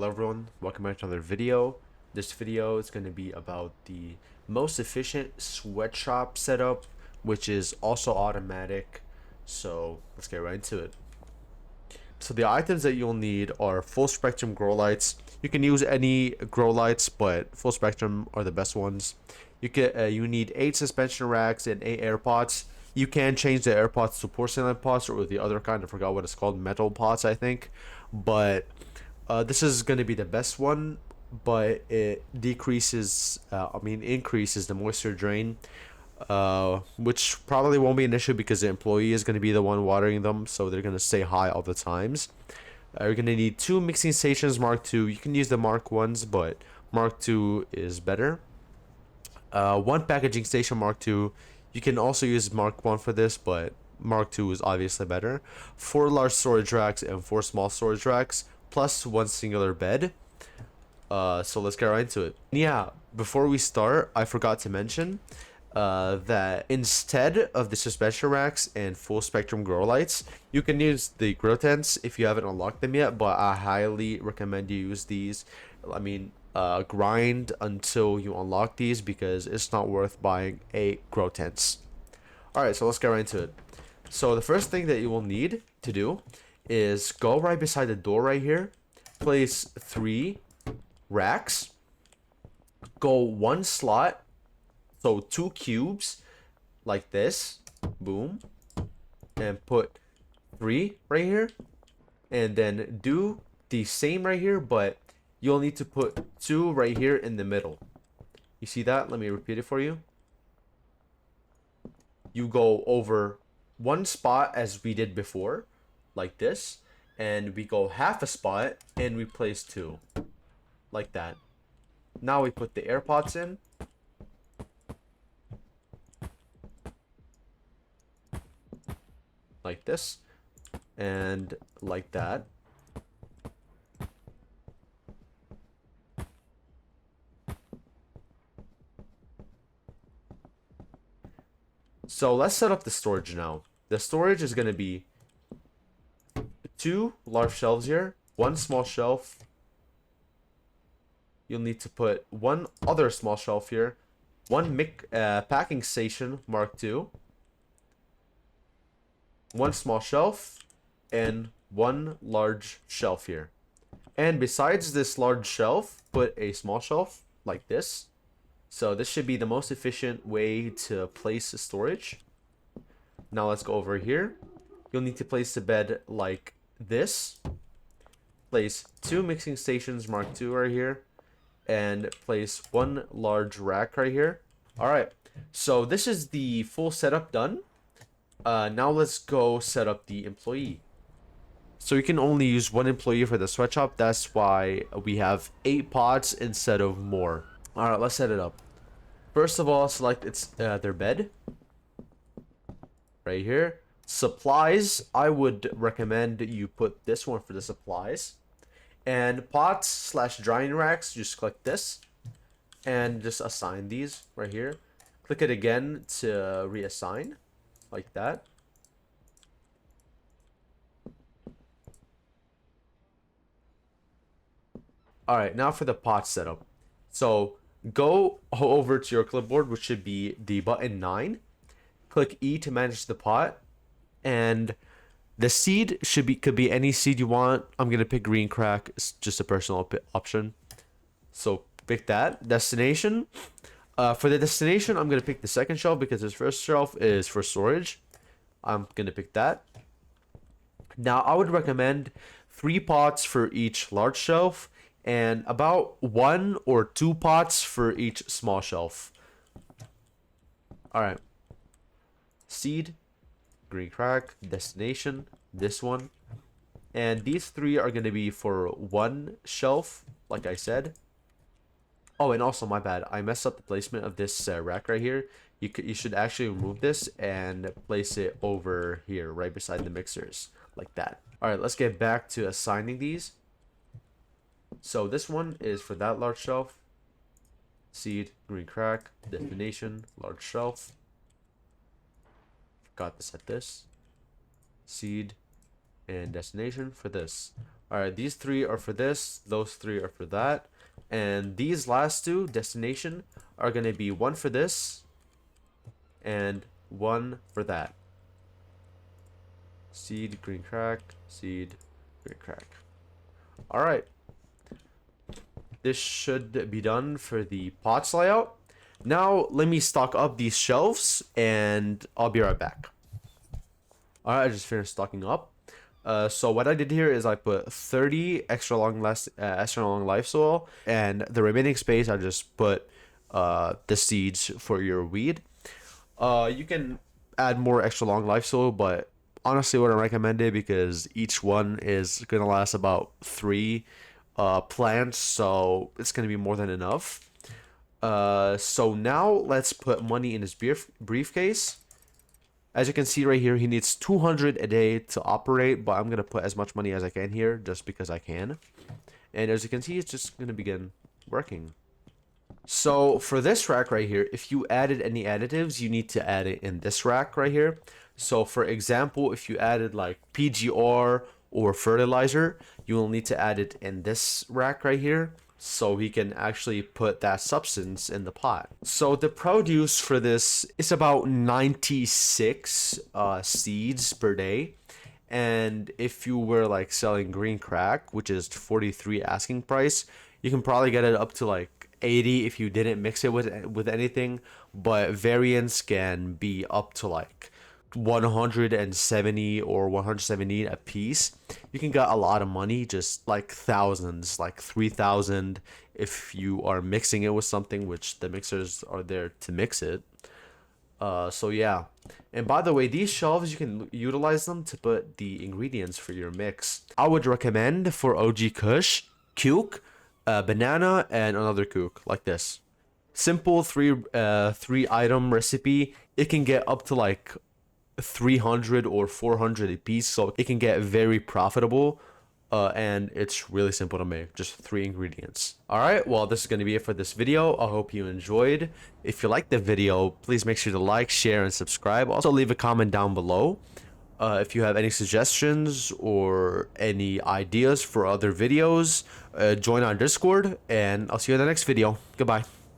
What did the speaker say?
Hello everyone, welcome back to another video. This video is going to be about the most efficient sweatshop setup, which is also automatic. So let's get right into it. So the items that you'll need are full spectrum grow lights. You can use any grow lights, but full spectrum are the best ones. You need 8 suspension racks and 8 air pots. You can change the air pots to porcelain pots or the other kind. I forgot what it's called, metal pots, I think. But this is going to be the best one, but it increases the moisture drain, which probably won't be an issue because the employee is going to be the one watering them, so they're going to stay high all the times. You're going to need 2 mixing stations Mark II. You can use the Mark 1s, but Mark II is better. 1 packaging station Mark II. You can also use Mark 1 for this, but Mark II is obviously better. 4 large storage racks and 4 small storage racks, plus 1 singular bed. So let's get right into it. Yeah, before we start, I forgot to mention that instead of the suspension racks and full spectrum grow lights, you can use the grow tents if you haven't unlocked them yet, but I highly recommend you use these. Grind until you unlock these because it's not worth buying 8 grow tents. Alright, so let's get right into it. So the first thing that you will need to do is go right beside the door right here, place 3 racks, go 1 slot, so 2 cubes like this, boom, and put 3 right here, and then do the same right here, but you'll need to put 2 right here in the middle. You see that? Let me repeat it for you. You go over 1 spot as we did before, like this, and we go half a spot and we place 2 like that. Now we put the air pots in, like this and like that. So let's set up the storage now. The storage is going to be 2 large shelves here, 1 small shelf. You'll need to put 1 other small shelf here, 1 packing station Mark II, 1 small shelf, and 1 large shelf here. And besides this large shelf, put a small shelf like this. So this should be the most efficient way to place the storage. Now let's go over here. You'll need to place the bed like this. Place 2 mixing stations Mark II right here. And place 1 large rack right here. Alright, so this is the full setup done. Now let's go set up the employee. So you can only use 1 employee for the sweatshop. That's why we have 8 pots instead of more. Alright, let's set it up. First of all, select their bed. Right here. Supplies, I would recommend you put this one for the supplies. And pots / drying racks, just click this. And just assign these right here. Click it again to reassign. Like that. Alright, now for the pot setup. So go over to your clipboard, which should be the button 9. Click E to manage the pot. And the seed could be any seed you want. I'm going to pick green crack. It's just a personal option. So pick that. Destination. For the destination, I'm going to pick the second shelf because this first shelf is for storage. I'm going to pick that. Now, I would recommend 3 pots for each large shelf and about 1 or 2 pots for each small shelf. Alright. Seed, green crack, destination, this one. And these 3 are going to be for 1 shelf, like I said. Oh, and also, my bad. I messed up the placement of this rack right here. You should actually remove this and place it over here, right beside the mixers, like that. Alright, let's get back to assigning these. So this one is for that large shelf. Seed, green crack, destination, large shelf. Forgot to set this. Seed and destination for this. All right, these three are for this, those three are for that, and these last two, destination, are going to be one for this and one for that. Seed, green crack, seed, green crack. All right. This should be done for the pots layout. Now, let me stock up these shelves, and I'll be right back. All right, I just finished stocking up. So what I did here is I put 30 extra long life soil, and the remaining space I just put the seeds for your weed. You can add more extra long life soil, but honestly wouldn't recommend it because each one is gonna last about 3 plants, so it's gonna be more than enough. So now let's put money in his briefcase. As you can see right here, he needs 200 a day to operate, but I'm gonna put as much money as I can here just because I can. And as you can see, it's just gonna begin working. So for this rack right here, if you added any additives, you need to add it in this rack right here. So for example, if you added like PGR or fertilizer, you will need to add it in this rack right here so he can actually put that substance in the pot. So the produce for this is about 96 seeds per day. And if you were like selling green crack, which is 43 asking price, you can probably get it up to like 80 if you didn't mix it with anything, but variants can be up to like 170 or 170 a piece. You can get a lot of money, just like thousands, like 3,000 if you are mixing it with something, which the mixers are there to mix it. So yeah. And by the way, these shelves, you can utilize them to put the ingredients for your mix. I would recommend for OG Kush, Cuke, banana, and another Cuke like this. Simple three item recipe. It can get up to like 300 or 400 a piece, so it can get very profitable. And it's really simple to make, just 3 ingredients. All right, well, this is going to be it for this video. I hope you enjoyed. If you liked the video, please make sure to like, share, and subscribe. Also, leave a comment down below if you have any suggestions or any ideas for other videos. Join our Discord, and I'll see you in the next video. Goodbye.